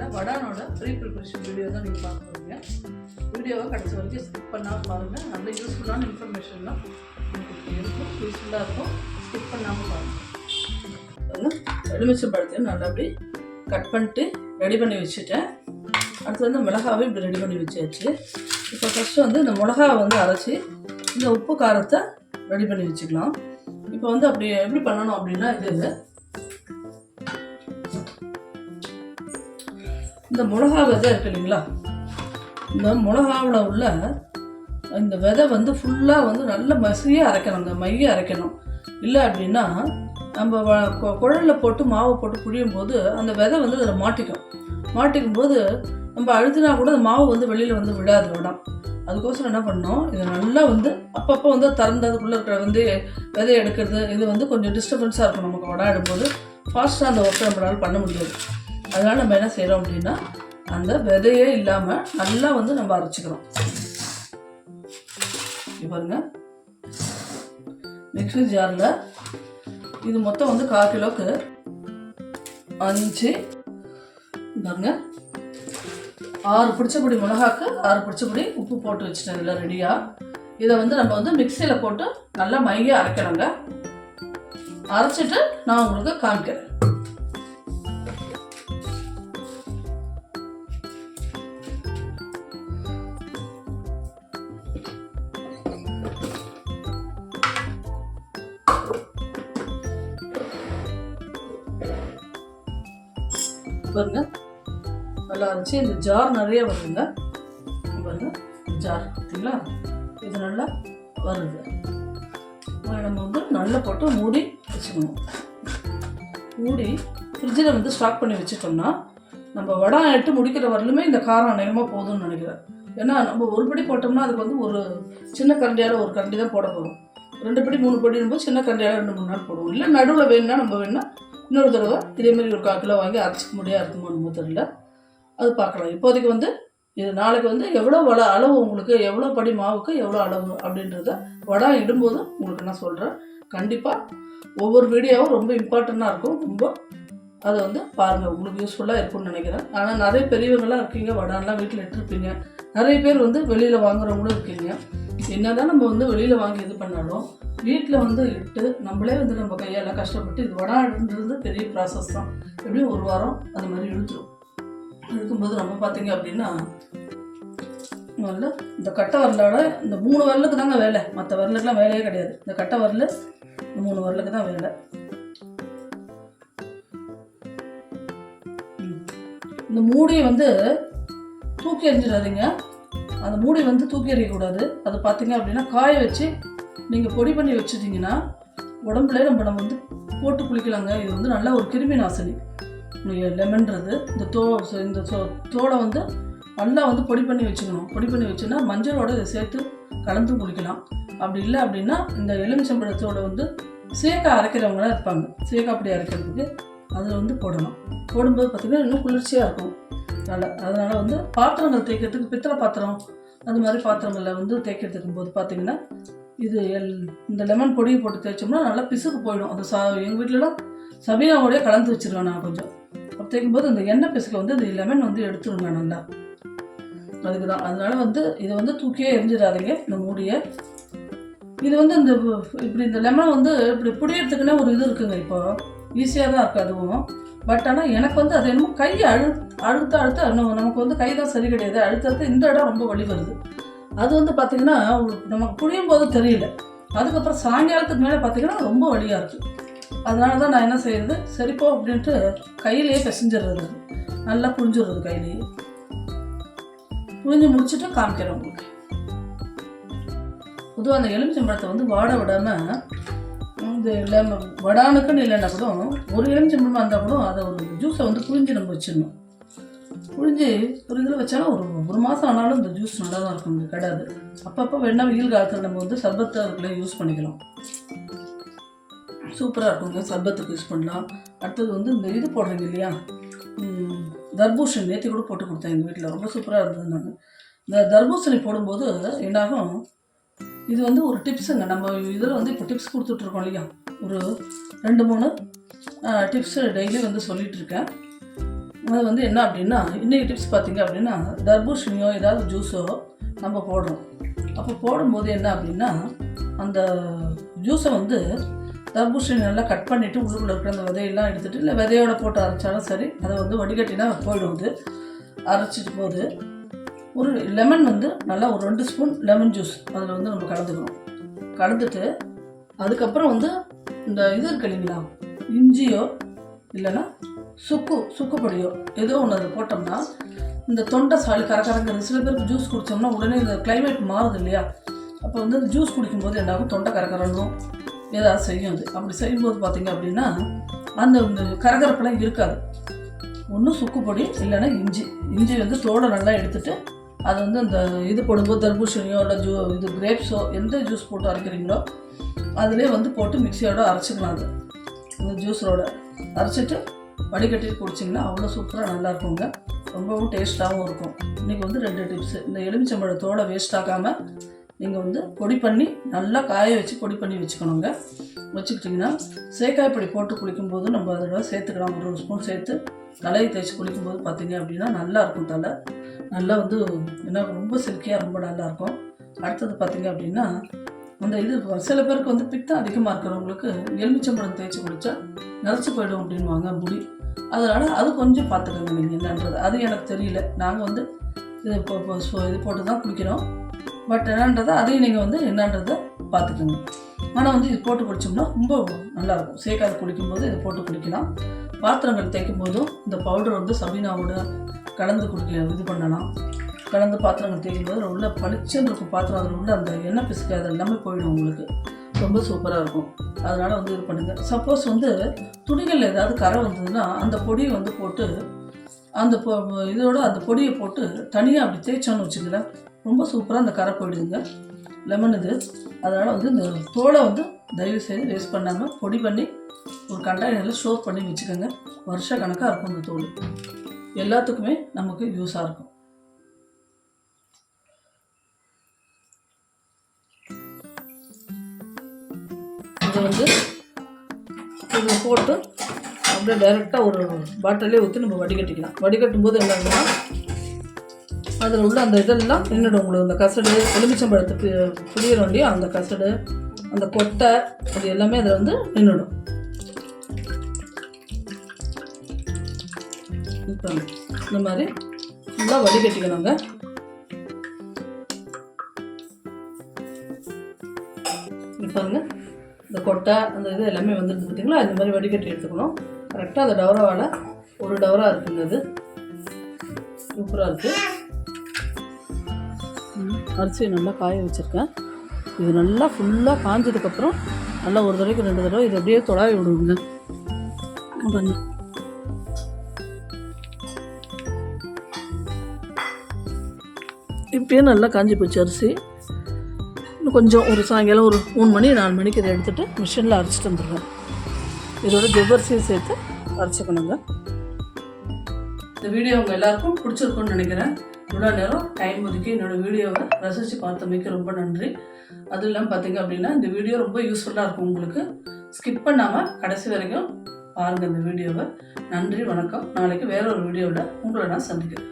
சேனலில் வடானோட pre preparation video தான் நீங்கள் பார்க்க போகிறீங்க. வீடியோவை கடைசி வரைக்கும் ஸ்கிப் பண்ணாமல் பாருங்கள். நல்ல யூஸ்ஃபுல்லான இன்ஃபர்மேஷன்லாம் உங்களுக்கு இருக்கும், யூஸ்ஃபுல்லாக இருக்கும். ஸ்கிப் பண்ணாமல் பாருங்கள். எலுமிச்சம் பழத்தையும் நல்லா அப்படி கட் பண்ணிட்டு ரெடி பண்ணி வச்சுட்டேன். அடுத்து வந்து மிளகாவை இப்படி ரெடி பண்ணி வச்சாச்சு. இப்போ ஃபஸ்ட்டு வந்து இந்த மிளகாவை வந்து அரைச்சி இந்த உப்பு காரத்தை ரெடி பண்ணி வச்சுக்கலாம். இப்போ வந்து அப்படி எப்படி பண்ணணும் அப்படின்னா, இது இந்த மிளகா விதை இருக்கு இல்லைங்களா, இந்த மிளகாவில் உள்ள இந்த விதை வந்து ஃபுல்லாக வந்து நல்ல மசியாக அரைக்கணுங்க, மைய அரைக்கணும். இல்லை அப்படின்னா நம்ம குழலில் போட்டு மாவை போட்டு புழியும் போது அந்த விதை வந்து அதில் மாட்டிக்கும் போது நம்ம அழுத்தினா கூட அந்த மாவு வந்து வெளியில் வந்து விடாது விடம். அதுக்கோசரம் என்ன பண்ணோம், இதை நல்லா வந்து அப்பப்போ வந்து திறந்ததுக்குள்ளே இருக்கிற வந்து விதையை எடுக்கிறது, இது வந்து கொஞ்சம் டிஸ்டர்பன்ஸாக இருக்கும். நமக்கு வடை எடுக்கும்போது ஃபாஸ்ட்டாக அந்த ஒர்க்கை நம்மளால் பண்ண முடியாது. அதனால் நம்ம என்ன செய்கிறோம் அப்படின்னா, அந்த விதையே இல்லாமல் நல்லா வந்து நம்ம அரைச்சிக்கிறோம். பாருங்க, மிக்ஸி ஜாரில் இது மொத்தம் வந்து 1/4 கிலோவுக்கு 5 பாருங்க 6 பிடிச்சபடி மிளகாக்கு 6 பிடிச்சபடி உப்பு போட்டு வச்சுட்டேன் இதில் ரெடியாக. இதை வந்து நம்ம வந்து மிக்சியில் போட்டு நல்லா மைய அரைக்கணுங்க. அரைச்சிட்டு நான் உங்களுக்கு காமிக்கிறேன். பாருங்க, நல்லா அரைச்சி இந்த ஜார் நிறைய வருதுங்க. பாருங்க, ஜார் பார்த்தீங்களா, இது நல்லா வருது. நம்ம வந்து நல்லா போட்டு மூடி வச்சுக்கணும். மூடி ஃப்ரிட்ஜில் வந்து ஸ்டாக் பண்ணி வச்சுட்டோம்னா நம்ம வடை எட்டு முடிக்கிற வரலுமே இந்த காரம் அநேகமாக போதும்னு நினைக்கிறேன். ஏன்னா நம்ம ஒரு படி போட்டோம்னா அதுக்கு வந்து ஒரு சின்ன கரண்டியால் ஒரு கரண்டி தான் போட போகிறோம். 2 படி 3 படிக்கும்போது சின்ன கரண்டியால் 2-3 நாள் போடுவோம். இல்லை நடுவில் வேணும்னா நம்ம வேணும்னா இன்னொரு தடவை இதேமாரி ஒரு 1/4 கிலோ வாங்கி அரைச்சிக்க முடியாது இருக்குமோ தெரியல, அது பார்க்கலாம். இப்போதைக்கு வந்து இது நாளைக்கு வந்து எவ்வளோ அளவு உங்களுக்கு எவ்வளோ படி மாவுக்கு எவ்வளோ அளவு அப்படின்றத வடை இடும்போது உங்களுக்கு நான் சொல்கிறேன். கண்டிப்பாக ஒவ்வொரு வீடியோவும் ரொம்ப இம்பார்ட்டண்ட்டாக இருக்கும். ரொம்ப அதை வந்து பாருங்கள், உங்களுக்கு யூஸ்ஃபுல்லாக இருக்கும்னு நினைக்கிறேன். ஆனால் நிறைய பெரியவங்களாம் இருக்கீங்க, வடைலாம் வீட்டில் இட்டுருப்பீங்க. நிறைய பேர் வந்து வெளியில் வாங்குறவங்களும் இருக்கீங்க. என்னதான் நம்ம வந்து வெளியில் வாங்கி இது பண்ணாலும் வீட்டில் வந்து இட்டு நம்மளே வந்து நம்ம கையால் கஷ்டப்பட்டு இது வடைன்றது பெரிய ப்ராசஸ் தான். எப்படியும் 1 வாரம் அந்த மாதிரி இழுத்துரும். இருக்கும்போது நம்ம பார்த்தீங்க அப்படின்னா இந்த கட்டை வரலோட இந்த 3 வரலுக்கு தாங்க வேலை, மற்ற வரலுக்குலாம் வேலையே கிடையாது. இந்த கட்டை வரல இந்த 3 வரலுக்கு தான் வேலை. இந்த மூடியை வந்து தூக்கி எறிஞ்சிடாதீங்க. அந்த மூடி வந்து தூக்கி எறியக்கூடாது. அது பார்த்தீங்க அப்படின்னா காய வச்சு நீங்கள் பொடி பண்ணி வச்சுட்டிங்கன்னா உடம்புல நம்ம வந்து போட்டு குளிக்கலாங்க. இது வந்து நல்ல ஒரு கிருமி நாசினி. லெமன்றது இந்த தோலை வந்து நல்லா வந்து பொடி பண்ணி வச்சுக்கணும். பொடி பண்ணி வச்சுன்னா மஞ்சளோட இதை சேர்த்து கலந்து குளிக்கலாம். அப்படி இல்லை அப்படின்னா இந்த எலுமிச்சம்பழத்தோட வந்து சீக்காய் அரைக்கிறவங்களாம் இருப்பாங்க. சீக்காய் அப்படி அரைக்கிறதுக்கு அதில் வந்து போடணும். போடும்போது பார்த்திங்கன்னா இன்னும் குளிர்ச்சியாக இருக்கும் நல்லா. அதனால் வந்து பாத்திரங்கள் தேய்க்கிறதுக்கு பித்தளை பாத்திரம் அது மாதிரி பாத்திரங்களில் வந்து தேய்க்கிறதுக்கும் போது பார்த்திங்கன்னா இது இந்த லெமன் பொடியை போட்டு தேய்ச்சோம்னா நல்லா பிசுக்கு போயிடும். அது எங்கள் வீட்டிலலாம் சபீனாவோடய கலந்து வச்சுருவேன் நான் கொஞ்சம். அப்போ தேய்க்கும்போது அந்த எண்ணெய் பிசுக்கு வந்து இந்த லெமன் வந்து எடுத்துருங்க நல்லா. அதுக்கு தான். அதனால் வந்து இதை வந்து தூக்கியே எரிஞ்சிடாதீங்க இந்த மூடியை. இது வந்து இந்த இப்படி இந்த லெமன் வந்து இப்படி புடியறதுக்குன்னே ஒரு இது இருக்குங்க. இப்போ ஈஸியாக தான் இருக்குது அதுவும். பட் ஆனால் எனக்கு வந்து அது என்னமோ கையை அழுத்த நமக்கு வந்து கை தான் சரி கிடையாது. அழுத்தறது இந்த இடம் ரொம்ப வலி வருது. அது வந்து பார்த்திங்கன்னா நமக்கு புழியும் போது தெரியல. அதுக்கப்புறம் சாயங்காலத்துக்கு மேலே பார்த்திங்கன்னா ரொம்ப வலியாக இருக்குது. அதனால தான் நான் என்ன செய்கிறது, சரிப்போ அப்படின்ட்டு கையிலேயே பிசைஞ்சிடுறது, நல்லா புழிஞ்சிடுறது. கையிலேயே புழிஞ்சு முடிச்சுட்டு காமிக்கிறேன் உங்களுக்கு. பொதுவாக அந்த எலுமிச்சம்பழத்தை வந்து வாட விடாமல் இந்த வடானுக்குன்னு இல்லைன்னா கூட ஒரு எலுமிச்சம்பழமாக இருந்தால் கூட அதை ஒரு ஜூஸை வந்து புழிஞ்சு நம்ம வச்சிடணும். புழிஞ்சு ஒரு இதில் வச்சாலும் ஒரு மாதம் ஆனாலும் இந்த ஜூஸ் நல்லா தான் இருக்கும், கிடையாது. அப்பப்போ வேணா வெயில் காலத்தில் நம்ம வந்து சர்பத்தை அதுக்குள்ளே யூஸ் பண்ணிக்கலாம். சூப்பராக இருக்குங்க, சர்பத்துக்கு யூஸ் பண்ணலாம். அடுத்தது வந்து இந்த இது போடுறீங்க இல்லையா, தர்பூசணி நேற்று கூட போட்டு கொடுத்தேன் எங்கள் வீட்டில், ரொம்ப சூப்பராக இருந்தது. நான் இந்த தர்பூசணி போடும்போது என்னாகும், இது வந்து ஒரு டிப்ஸுங்க. நம்ம இதில் வந்து இப்போ டிப்ஸ் கொடுத்துட்ருக்கோம் இல்லையா, ஒரு 2-3 டிப்ஸு டெய்லி வந்து சொல்லிகிட்ருக்கேன். அது வந்து என்ன அப்படின்னா இன்றைக்கி டிப்ஸ் பார்த்திங்க அப்படின்னா தர்பூசணியோ ஏதாவது ஜூஸோ நம்ம போடுறோம். அப்போ போடும்போது என்ன அப்படின்னா அந்த ஜூஸை வந்து தர்பூசணி நல்லா கட் பண்ணிவிட்டு உள்ளுக்குள்ளே இருக்கிற அந்த விதையெல்லாம் எடுத்துகிட்டு இல்லை விதையோட போட்டு அரைச்சாலும் சரி, அதை வந்து வடிகட்டினா போயிடுவது. அரைச்சிட்டு போது ஒரு லெமன் வந்து நல்லா ஒரு 2 ஸ்பூன் லெமன் ஜூஸ் அதில் வந்து நம்ம கலந்துக்கணும். கலந்துட்டு அதுக்கப்புறம் வந்து இந்த இது இருக்கு இல்லைங்களா, இஞ்சியோ இல்லைன்னா சுக்கு பொடியோ ஏதோ ஒன்று அதை போட்டோம்னா இந்த தொண்டை சாலி கரகரங்கிறது. சில பேருக்கு ஜூஸ் குடித்தோம்னா உடனே இந்த கிளைமேட் மாறுது இல்லையா, அப்போ வந்து ஜூஸ் குடிக்கும்போது என்னாகும், தொண்டை கரகரணும் ஏதாவது செய்யும். அது அப்படி செய்யும்போது பார்த்திங்க அப்படின்னா அந்த கரகரப்பெல்லாம் இருக்காது. ஒன்றும் சுக்கு பொடி இல்லைன்னா இஞ்சி வந்து தோடை நல்லா எடுத்துகிட்டு அதை வந்து அந்த இது போடும்போது தர்பூசணியோ இல்லை இது கிரேப்ஸோ எந்த ஜூஸ் போட்டு அரைக்கிறீங்களோ அதிலே வந்து போட்டு மிக்சியோட அரைச்சிக்கலாம். அது அந்த ஜூஸோட அரைச்சிட்டு வடிகட்டி குடிச்சிங்கன்னா அவ்வளோ சூப்பராக நல்லாயிருக்குங்க. ரொம்பவும் டேஸ்ட்டாகவும் இருக்கும். இன்றைக்கி வந்து 2 டிப்ஸு. இந்த எலுமிச்சம்பழத்தோடு வேஸ்ட் ஆகாமல் நீங்கள் வந்து பொடி பண்ணி நல்லா காய வச்சு பொடி பண்ணி வச்சுக்கணுங்க. வச்சுக்கிட்டிங்கன்னா சேக்காய் பொடி போட்டு குளிக்கும்போது நம்ம அதோட சேர்த்துக்கலாம். ஒரு ஸ்பூன் சேர்த்து தலையை தேய்ச்சி குளிக்கும்போது பார்த்திங்க அப்படின்னா நல்லாயிருக்கும். தலை நல்லா வந்து என்ன ரொம்ப சில்கியாக ரொம்ப நல்லாயிருக்கும். அடுத்தது பார்த்திங்க அப்படின்னா அந்த இது சில பேருக்கு வந்து பித்தம் அதிகமாக இருக்கிறவங்களுக்கு எலுமிச்சம்பழம் தேய்ச்சி குடித்தா நிறச்சி போய்டும் அப்படின்வாங்க முடி. அதனால் அது கொஞ்சம் பார்த்துக்கோங்க நீங்கள் என்னன்றது. அது எனக்கு தெரியல, நாங்கள் வந்து இது இது போட்டு தான் குளிக்கிறோம். பட் என்னன்றதை அதையும் நீங்கள் வந்து என்னன்றதை பார்த்துக்கோங்க. ஆனால் வந்து இது போட்டு குடித்தோம்னா ரொம்ப நல்லாயிருக்கும். சேக்காது குடிக்கும்போது இதை போட்டு குடிக்கலாம். பாத்திரங்கள் தேய்க்கும் போதும் இந்த பவுடர் வந்து சபீனாவோட கலந்து இது பண்ணலாம். கலந்து பாத்திரங்கள் தேய்க்கும்போது உள்ள பளிச்சுன்னு இருக்கும் பாத்திரம். அதில் உள்ள அந்த எண்ணெய் பிசுக்கு அது எல்லாமே போயிடும். உங்களுக்கு ரொம்ப சூப்பராக இருக்கும். அதனால் வந்து இது பண்ணுங்கள். சப்போஸ் வந்து துணிகளில் ஏதாவது கரை வந்ததுன்னா அந்த பொடியை வந்து போட்டு அந்த இதோட அந்த பொடியை போட்டு தனியாக அப்படி தேய்ச்சோன்னு வச்சுக்கலாம், ரொம்ப சூப்பராக அந்த கரை போயிடுதுங்க. லெமன் இது. அதனால் வந்து இந்த தோலை வந்து தயவுசெய்து வேஸ்ட் பண்ணாமல் பொடி பண்ணி ஒரு கண்டெய்னரில் ஸ்டோர் பண்ணி வச்சுக்கோங்க. வருஷ கணக்காக இருக்கும். இந்த தோல் எல்லாத்துக்குமே நமக்கு யூஸாக இருக்கும். இதை வந்து இதில் போட்டு அப்படியே டைரெக்டாக ஒரு பாட்டிலே ஊற்றி நம்ம வடிகட்டிக்கலாம். வடிகட்டும் போது என்னன்னா அதில் உள்ள அந்த இதெல்லாம் நின்றுடும். உங்களுக்கு அந்த கசடு எலுமிச்சம்பழத்துக்கு புளிய வேண்டிய அந்த கசடு அந்த கொட்டை அது எல்லாமே அதில் வந்து நின்றுடும். இப்போ இந்த மாதிரி ஃபுல்லாக வடிகட்டிக்கணுங்க. பாருங்க இந்த கொட்டை அந்த இது எல்லாமே வந்துருக்கு பார்த்தீங்களா. இந்த மாதிரி வடிகட்டி எடுத்துக்கணும். கரெக்டாக அந்த டவராவால் ஒரு டவரா இருக்குங்க. அது சூப்பராக இருக்குது. அரிசியை நல்லா காய வச்சுருக்கேன். இது நல்லா ஃபுல்லாக காஞ்சதுக்கப்புறம் நல்லா ஒரு தடவைக்கு 2 தடவை இது அப்படியே தொடாவி விடுவோங்க. பண்ணி இப்பயே நல்லா காஞ்சி போச்சு அரிசி. இன்னும் கொஞ்சம் ஒரு சாயங்காலம் ஒரு 3 மணி 4 மணிக்கு இதை எடுத்துகிட்டு மிஷினில் அரைச்சிட்டு வந்துடுவேன். இதோட ஜவ்வரிசியும் சேர்த்து அரைச்சிக்கணுங்க. இந்த வீடியோ உங்கள் எல்லாருக்கும் பிடிச்சிருக்குன்னு நினைக்கிறேன். இவ்வளோ நேரம் டைம் ஒதுக்கி என்னோடய வீடியோவை ரசித்து பார்த்தமைக்கு ரொம்ப நன்றி. அதுவும் இல்லாமல் பார்த்திங்க அப்படின்னா இந்த வீடியோ ரொம்ப யூஸ்ஃபுல்லாக இருக்கும். உங்களுக்கு ஸ்கிப் பண்ணாமல் கடைசி வரைக்கும் பாருங்கள் இந்த வீடியோவை. நன்றி, வணக்கம். நாளைக்கு வேற ஒரு வீடியோவில் உங்களை நான் சந்திக்கிறேன்.